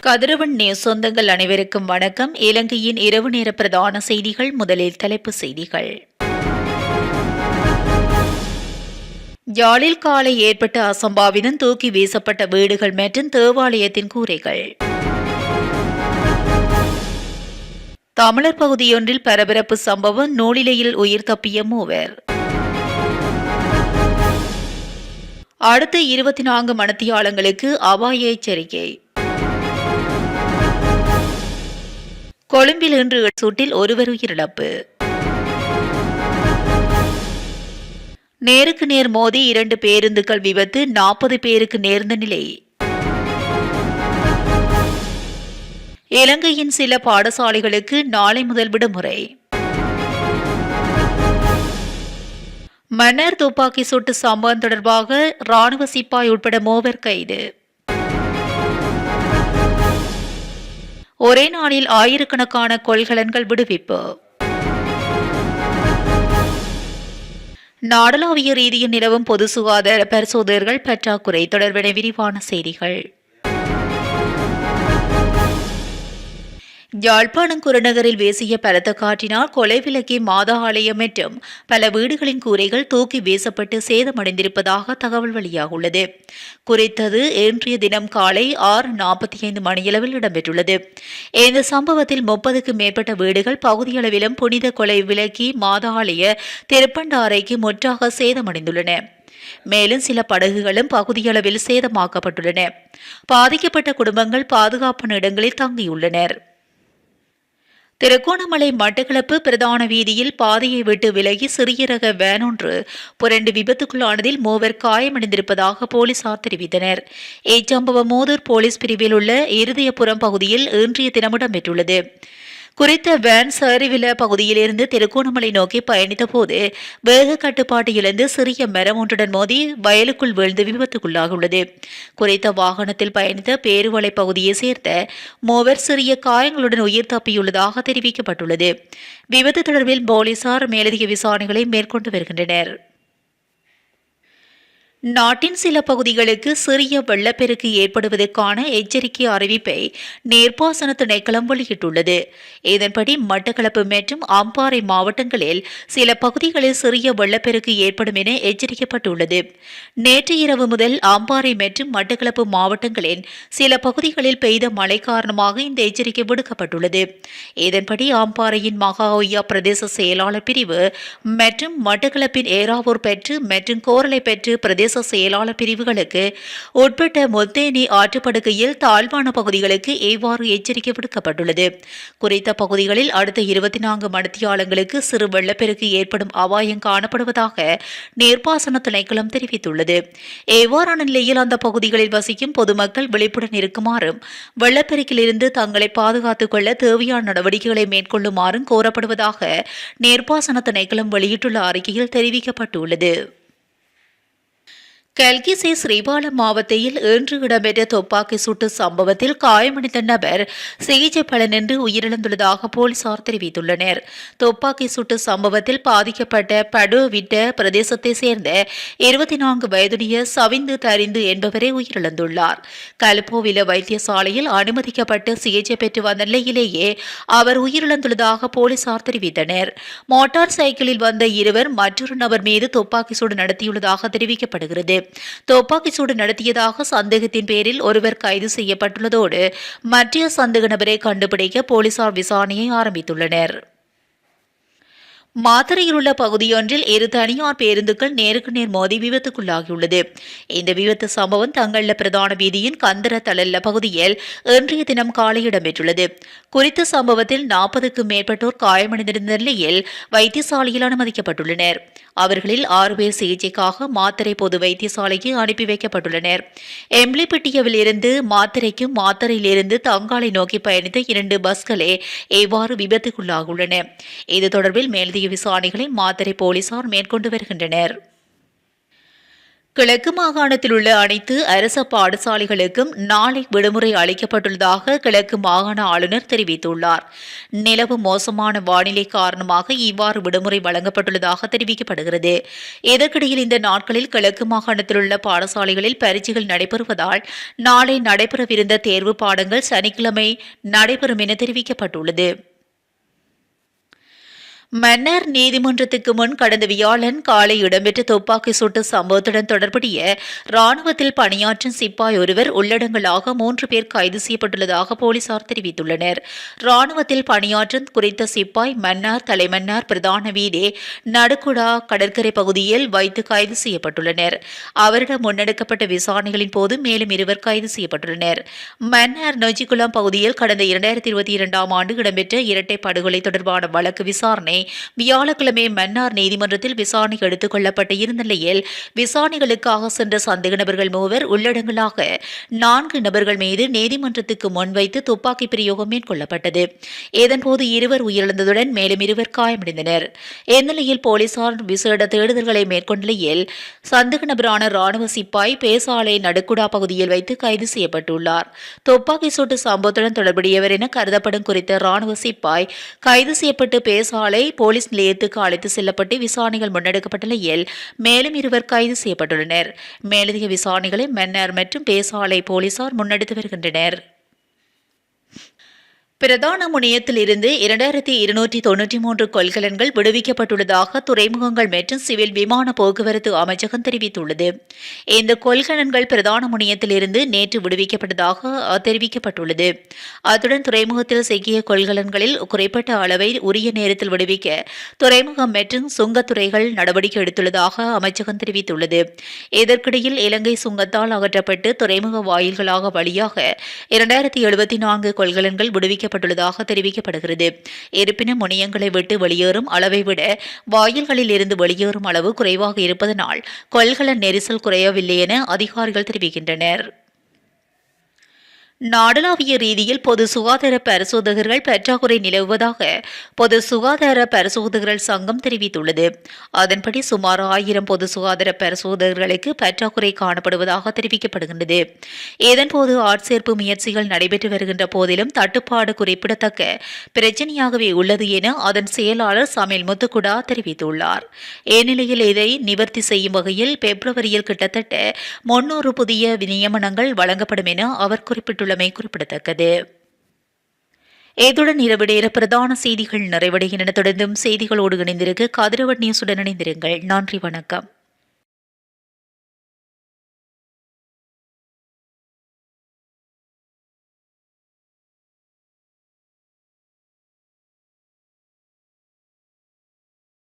கதிரவன் news சொந்தங்கள் அனைவருக்கும் வணக்கம். இலங்கையின் இரவு நேர பிரதான செய்திகள். முதலில் தலைப்புச் செய்திகள். யாழில் காலை ஏற்பட்ட அசம்பாவிதம், தூக்கி வீசப்பட்ட வீடுகள் மற்றும் தேவாலயத்தின் கூரைகள். தமிழர் பகுதியொன்றில் பரபரப்பு சம்பவம், நூலிலையில் உயிர் தப்பிய மூவர். அடுத்த 24 மணித்தியாலங்களுக்கு அபாய எச்சரிக்கை. கொழும்பில் இன்று சூட்டில் ஒருவர் உயிரிழப்பு. நேருக்கு நேர் மோதி 2 பேருந்துகள் விபத்து, 40 பேருக்கு நேர்ந்த நிலை. இலங்கையின் சில பாடசாலைகளுக்கு நாளை முதல் விடுமுறை. மன்னர் துப்பாக்கி சூட்டு சம்பவம் தொடர்பாக ராணுவ சிப்பாய் உட்பட மூவர் கைது. ஒரே நாளில் ஆயிரக்கணக்கான கொள்கலன்கள் விடுவிப்பு. நாடளாவிய ரீதியில் நிலவும் பொது சுகாதார பரிசோதகர்கள் பற்றாக்குறை தொடர்பான விரிவான செய்திகள். யாழ்ப்பாணம் குருநகரில் வீசிய பலத்த காற்றினால் கொலைவிலக்கி மாதா ஆலயம் மற்றும் பல வீடுகளின் கூரைகள் தூக்கி வீசப்பட்டு சேதமடைந்திருப்பதாக தகவல் வெளியாகுள்ளது. குறித்தது இன்றைய தினம் காலை 6:45 மணியளவில் இடம்பெற்றுள்ளது. இந்த சம்பவத்தில் 30க்கும் மேற்பட்ட வீடுகள் பகுதியளவிலும் புனித கொலை விலக்கி மாதா ஆலய திருப்பண்டாரைக்கு முற்றாக சேதமடைந்துள்ளன. மேலும் சில படகுகளும் பகுதியளவில் சேதமாக்கப்பட்டுள்ளன. பாதிக்கப்பட்ட குடும்பங்கள் பாதுகாப்பான இடங்களில் தங்கியுள்ளனர். திருகோணமலை மட்டக்களப்பு பிரதான வீதியில் பாதையை விட்டு விலகி சிறிய ரக வேன் ஒன்று புரண்டு விபத்துக்குள்ளானதில் மூவர் காயமடைந்திருப்பதாக போலீசார் தெரிவித்தனர். இச்சம்பவம் மூதூர் போலீஸ் பிரிவில் உள்ள இருதயபுரம் பகுதியில் இன்றைய தினம் இடம்பெற்றுள்ளது. குறித்த வேன் சரிவில பகுதியிலிருந்து திருகோணமலை நோக்கி பயணித்த போது வேக கட்டுப்பாட்டு இழந்து சிறிய மரம் ஒன்றுடன் மோதி வயலுக்குள் வீழ்ந்து விபத்துக்குள்ளாகியுள்ளது. குறித்த வாகனத்தில் பயணித்த பேருவளை பகுதியை சேர்ந்த மூவர் சிறிய காயங்களுடன் உயிர் தப்பியுள்ளதாக தெரிவிக்கப்பட்டுள்ளது. விபத்து தொடர்பில் போலீசார் மேலதிக விசாரணைகளை மேற்கொண்டு வருகின்றனர். நாட்டின் சில பகுதிகளுக்கு சிறிய வெள்ளப்பெருக்கு ஏற்படுவதற்கான எச்சரிக்கை அறிவிப்பை நீர்ப்பாசன திணைக்களம் வெளியிட்டுள்ளது. இதன்படி மட்டக்களப்பு மற்றும் அம்பாறை மாவட்டங்களில் சில பகுதிகளில் சிறிய வெள்ளப்பெருக்கு ஏற்படும் என எச்சரிக்கப்பட்டுள்ளது. நேற்று இரவு முதல் அம்பாறை மற்றும் மட்டக்களப்பு மாவட்டங்களின் சில பகுதிகளில் பெய்த மழை காரணமாக இந்த எச்சரிக்கை விடுக்கப்பட்டுள்ளது. இதன்படி அம்பாறையின் மகாஓயா பிரதேச செயலாளர் பிரிவு மற்றும் மட்டக்களப்பின் ஏராவூர் பெற்று மற்றும் கோரளை பெற்று பிரதேச செயலாளர் பிரிவுகளுக்கு உட்பட்ட முத்தேனி ஆற்றுப்படுகையில் தாழ்வான பகுதிகளுக்கு இவ்வாறு எச்சரிக்கை விடுக்கப்பட்டுள்ளது. குறித்த பகுதிகளில் அடுத்த 24 மணித்தியாலங்களுக்கு சிறு வெள்ளப்பெருக்கு ஏற்படும் அபாயம் காணப்படுவதாக நீர்ப்பாசன திணைக்களம் தெரிவித்துள்ளது. இவ்வாறான நிலையில் அந்த பகுதிகளில் வசிக்கும் பொதுமக்கள் விழிப்புடன் இருக்குமாறும் வெள்ளப்பெருக்கிலிருந்து தங்களை பாதுகாத்துக் கொள்ள தேவையான நடவடிக்கைகளை மேற்கொள்ளுமாறும் கோரப்படுவதாக நீர்ப்பாசன திணைக்களம் வெளியிட்டுள்ள அறிக்கையில் தெரிவிக்கப்பட்டுள்ளது. கல்கிசி ஸ்ரீபாலம் மாவட்டத்தில் இன்று இடம்பெற்ற துப்பாக்கி சூட்டு சம்பவத்தில் காயமடைந்த நபர் சிகிச்சை பலனின்றி உயிரிழந்துள்ளதாக போலீசார் தெரிவித்துள்ளனர். துப்பாக்கி சூட்டு சம்பவத்தில் பாதிக்கப்பட்ட படுவிட்ட பிரதேசத்தை சேர்ந்த 24 வயதுடைய சவிந்து தரிந்து என்பவரே உயிரிழந்துள்ளார். கல்போவில வைத்தியசாலையில் அனுமதிக்கப்பட்டு சிகிச்சை பெற்று வந்த நிலையிலேயே அவர் உயிரிழந்துள்ளதாக போலீசார் தெரிவித்தனர். மோட்டார் சைக்கிளில் வந்த இருவர் மற்றொரு நபர் மீது துப்பாக்கி சூடு நடத்தியுள்ளதாக தெரிவிக்கப்படுகிறது. துப்பாக்கி சூடு நடத்தியதாக சந்தேகத்தின் பேரில் ஒருவர் கைது செய்யப்பட்டுள்ளதோடு மற்ற சந்தேக நபரை கண்டுபிடிக்க போலீசார் விசாரணையை ஆரம்பித்துள்ளனர். மாத்தறையில் உள்ள பகுதியொன்றில் 2 தனியார் பேருந்துகள் நேருக்கு நேர் மோதி விபத்துக்குள்ளாகியுள்ளது. இந்த விபத்து சம்பவம் தங்கள பிரதான வீதியின் கந்தர தளல்ல பகுதியில் இன்றைய தினம் காலை இடம்பெற்றுள்ளது. குறித்த சம்பவத்தில் 40க்கும் மேற்பட்டோர் காயமடைந்திருந்த நிலையில் வைத்தியசாலையில் அனுமதிக்கப்பட்டுள்ளனர். அவர்களில் 6 பேர் சிகிச்சைக்காக மாத்தறை பொது வைத்தியசாலைக்கு அனுப்பி வைக்கப்பட்டுள்ளனர். எம்லிப்பட்டியவில் இருந்து மாத்தறைக்கும் மாத்தறையிலிருந்து தங்காலை நோக்கி பயணித்த 2 பஸ்களே இவ்வாறு விபத்துக்குள்ளாகியுள்ளன. இது தொடர்பில் மேலதிக விசாரணைகளை மாத்தறை போலீசார் மேற்கொண்டு வருகின்றனர். கிழக்கு மாகாணத்தில் உள்ள அனைத்து அரச பாடசாலைகளுக்கும் நாளை விடுமுறை அளிக்கப்பட்டுள்ளதாக கிழக்கு மாகாண ஆளுநர் தெரிவித்துள்ளார். நிலவும் மோசமான வானிலை காரணமாக இவ்வாறு விடுமுறை வழங்கப்பட்டுள்ளதாக தெரிவிக்கப்படுகிறது. இதற்கிடையில் இந்த நாட்களில் கிழக்கு மாகாணத்தில் உள்ள பாடசாலைகளில் பரீட்சைகள் நடைபெறுவதால் நாளை நடைபெறவிருந்த தேர்வு பாடங்கள் சனிக்கிழமை நடைபெறும் என தெரிவிக்கப்பட்டுள்ளது. மன்னார் நீதிமன்றத்துக்கு முன் கடந்த வியாழன் காலை இடம்பெற்ற துப்பாக்கி சூட்டு சம்பவத்துடன் தொடர்புடைய ராணுவத்தில் பணியாற்றும் சிப்பாய் ஒருவர் உள்ளடங்கலாக 3 பேர் கைது செய்யப்பட்டுள்ளதாக போலீசார் தெரிவித்துள்ளனர். ராணுவத்தில் பணியாற்றும் குறித்த சிப்பாய் மன்னார் தலைமன்னார் பிரதான வீடே நடுக்குடா கடற்கரை பகுதியில் வைத்து கைது செய்யப்பட்டுள்ளனர். அவரிடம் முன்னெடுக்கப்பட்ட விசாரணைகளின் போது மேலும் 2 கைது செய்யப்பட்டுள்ளனர். மன்னார் நொச்சிக்குளம் பகுதியில் கடந்த 2022ஆம் ஆண்டு இடம்பெற்ற இரட்டை படுகொலை தொடர்பான வழக்கு விசாரணை வியாழக்கிழமை மன்னார் நீதிமன்றத்தில் விசாரணை எடுத்துக் கொள்ளப்பட்டு இருந்த நிலையில் விசாரணைகளுக்காக சென்ற சந்தேக நபர்கள் 3 உள்ளடங்கலாக 4 நபர்கள் மீது நீதிமன்றத்துக்கு முன்வைத்து துப்பாக்கி பிரயோகம் மேற்கொள்ளப்பட்டது. இதன்போது 2 உயிரிழந்ததுடன் மேலும் 2 காயமடைந்தனர். இந்நிலையில் போலீசார் விசேட தேடுதல்களை மேற்கொண்ட நிலையில் சந்தேக நபரான ராணுவ சிப்பாய் பேசாலை நடுக்குடா பகுதியில் வைத்து கைது செய்யப்பட்டுள்ளார். துப்பாக்கி சூட்டு சம்பவத்துடன் தொடர்புடையவர் என கருதப்படும் குறித்த ராணுவ சிப்பாய் கைது செய்யப்பட்டு பேசாலை போலீஸ் நிலையத்துக்கு அழைத்து செல்லப்பட்டு விசாரணைகள் முன்னெடுக்கப்பட்ட நிலையில் மேலும் 2 கைது செய்யப்பட்டுள்ளனர். மேலதிக விசாரணைகளை மன்னார் மற்றும் பேசாலை போலீசார் முன்னெடுத்து வருகின்றனர். பிரதான முனையத்தில் இருந்து 2293 கொள்கலன்கள் விடுவிக்கப்பட்டுள்ளதாக துறைமுகங்கள் மற்றும் சிவில் விமான போக்குவரத்து அமைச்சகம் தெரிவித்துள்ளது. இந்த கொள்கலன்கள் பிரதான முனையத்தில் இருந்து நேற்று விடுவிக்கப்பட்டதாக தெரிவிக்கப்பட்டுள்ளது. அத்துடன் துறைமுகத்தில் சிக்கிய கொள்கலன்களில் குறைப்பட்ட அளவை உரிய நேரத்தில் விடுவிக்க துறைமுகம் மற்றும் சுங்கத்துறைகள் நடவடிக்கை எடுத்துள்ளதாக அமைச்சகம் தெரிவித்துள்ளது. இதற்கிடையில் இலங்கை சுங்கத்தால் அகற்றப்பட்டு துறைமுக வாயில்களாக வழியாக 2074 கொள்கலன்கள் விடுவிக்கப்பட்டுள்ளதாக தெரிவிக்கப்படுகிறது. இருப்பினும் முனையங்களை விட்டு வெளியேறும் அளவை விட வாயில்களில் இருந்து வெளியேறும் அளவு குறைவாக இருப்பதனால் கொள்கலன் நெரிசல் குறையவில்லை என அதிகாரிகள் தெரிவிக்கின்றனர். நாடளாவிய ரீதியில் பொது சுகாதார பரிசோதகர்கள் பற்றாக்குறை நிலவுவதாக பொது சுகாதார பரிசோதகர்கள் சங்கம் தெரிவித்துள்ளது. அதன்படி சுமார் 1000 பொது சுகாதார பரிசோதகர்களுக்கு பற்றாக்குறை காணப்படுவதாக தெரிவிக்கப்படுகின்றது. இதன்போது ஆட்சேர்ப்பு முயற்சிகள் நடைபெற்று வருகின்ற போதிலும் தட்டுப்பாடு குறிப்பிடத்தக்க பிரச்சினையாகவே உள்ளது என அதன் செயலாளர் சமைல் முத்துக்குடா தெரிவித்துள்ளார். இந்நிலையில் இதை நிவர்த்தி செய்யும் வகையில் பிப்ரவரியில் கிட்டத்தட்ட 300 புதிய நியமனங்கள் வழங்கப்படும் என அவர் குறிப்பிட்டுள்ளார். குறிப்பிடத்தக்கது. இத்துடன் இரவு நேர பிரதான செய்திகள் நிறைவடைகின்றன. தொடர்ந்தும் செய்திகளோடு இணைந்திருக்க கதிரவன் நியூஸுடன் இணைந்திருங்கள். நன்றி, வணக்கம்.